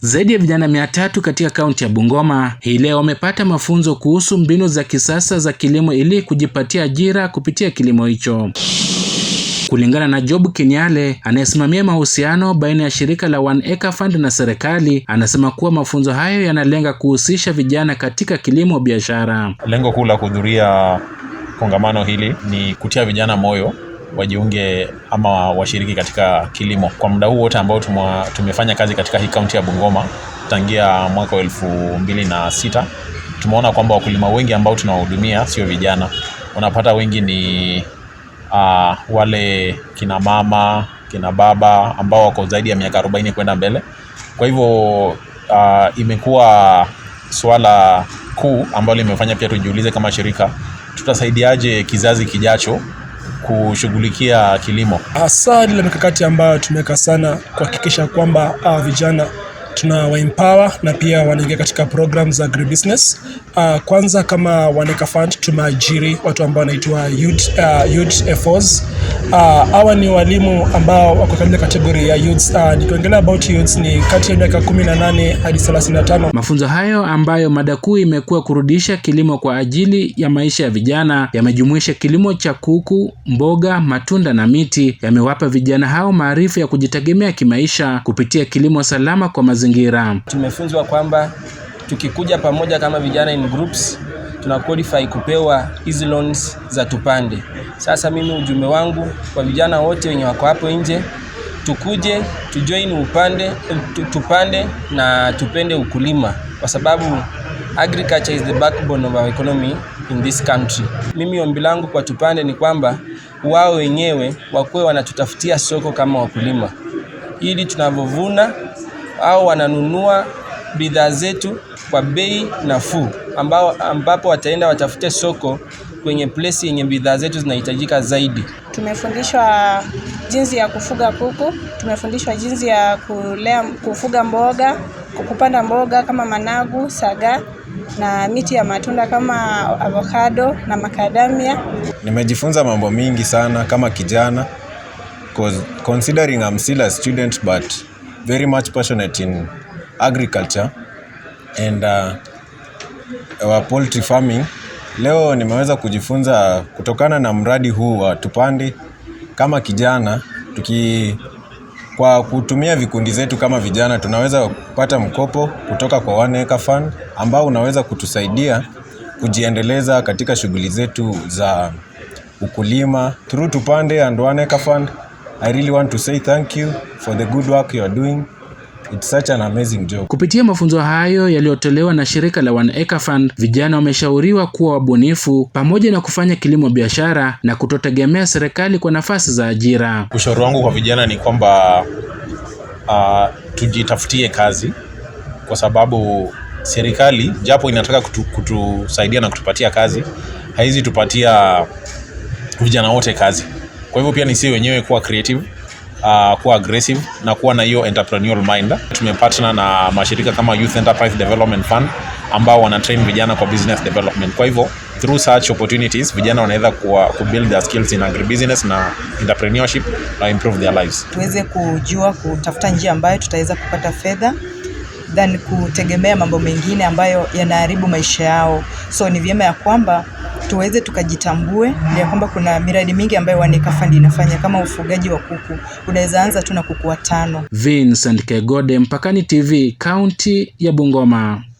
Zaidi ya vijana 300 katika kaunti ya Bungoma hii leo wamepata mafunzo kuhusu mbinu za kisasa za kilimo ili kujipatia ajira kupitia kilimo hicho. Kulingana na Job Kinyale anayesimamia mahusiano baina ya shirika la One Acre Fund na serikali, anasema kuwa mafunzo hayo yanalenga kuhusisha vijana katika kilimo biashara. Lengo kuu la kuhudhuria kongamano hili ni kutia vijana moyo wajiunge ama washiriki katika kilimo. Kwa muda huu wote ambao tumefanya kazi katika hii kaunti ya Bungoma tangia mwaka 2006, tumeona kwamba wakulima wengi ambao tunawahudumia sio vijana. Unapata wengi ni wale kina mama, kina baba ambao wako zaidi ya miaka 40 kwenda mbele. Kwa hivyo imekuwa swala kuu ambalo limefanya pia tujiulize kama shirika, tutasaidiaje kizazi kijacho kushughulikia kilimo. Hasa ile mikakati ambayo tumeweka sana kuhakikisha kwamba vijana tunawaempower na pia wanaingia katika programs za agribusiness. Kwanza kama One Acre Fund tumeajiri watu ambao wanaitwa youth FOs. Hawa ni walimu ambao wako katika kategori ya youth. Nikiongelea about youth ni kati ya miaka 18 hadi 35. Mafunzo hayo ambayo mada kuu imekuwa kurudisha kilimo kwa ajili ya maisha ya vijana yamejumuisha kilimo cha kuku, mboga, matunda na miti. Yamewapa vijana hao maarifa ya kujitegemea kimaisha kupitia kilimo salama kwa mazingira. Tumefunzwa kwamba tukikuja pamoja kama vijana in groups tuna qualify kupewa hizi loans za tupande. Sasa mimi ujumbe wangu kwa vijana wote wenye wako hapo nje, tukuje tujoin tupande na tupende ukulima, kwa sababu agriculture is the backbone of our economy in this country. Mimi ombi langu kwa tupande ni kwamba wao wenyewe wakuwe wanatutafutia soko kama wakulima, ili tunavovuna au wananunua bidhaa zetu kwa bei nafuu, ambapo wataenda watafute soko kwenye place yenye bidhaa zetu zinahitajika zaidi. Tumefundishwa jinsi ya kufuga kuku, tumefundishwa jinsi ya kufuga mboga, kupanda mboga kama managu, saga na miti ya matunda kama avocado na macadamia. Nimejifunza mambo mingi sana kama kijana, considering I'm still a student but very much passionate in agriculture and our poultry farming. Leo nimeweza kujifunza kutokana na mradi huu wa tupande kama kijana. Kwa kutumia vikundi zetu kama vijana tunaweza kupata mkopo kutoka kwa One Acre Fund ambao unaweza kutusaidia kujiendeleza katika shughuli zetu za ukulima. Through tupande and One Acre Fund, I really want to say thank you for the good work you are doing. It's such an amazing job. Kupitia mafunzo hayo yaliyotolewa na shirika la One Acre Fund, vijana wameshauriwa kuwa wabunifu pamoja na kufanya kilimo biashara na kutotegemea serikali kwa nafasi za ajira. Ushauri wangu kwa vijana ni kwamba tujitafutie kazi, kwa sababu serikali japo inataka kutusaidia na kutupatia kazi, haizi tupatia vijana wote kazi. Kwa hivyo pia ni sisi wenyewe kuwa creative, kuwa aggressive na kuwa na hiyo entrepreneurial mind. Tumepartner na mashirika kama Youth Enterprise Development Fund ambao wanatrain vijana kwa business development. Kwa hivyo through such opportunities vijana wanaweza kubuild their skills in agribusiness na entrepreneurship na improve their lives. Tuweze kujua kutafuta njia ambayo tutaweza kupata fedha than kutegemea mambo mengine ambayo yanaharibu maisha yao. So ni vyema ya kwamba tuweze tukajitambue, ya kwamba kuna miradi mingi ambayo One Acre Fund inafanya kama ufugaji wa kuku. Unaweza anza tu na kuku 5. Vincent Kegode, Mpakani TV, kaunti ya Bungoma.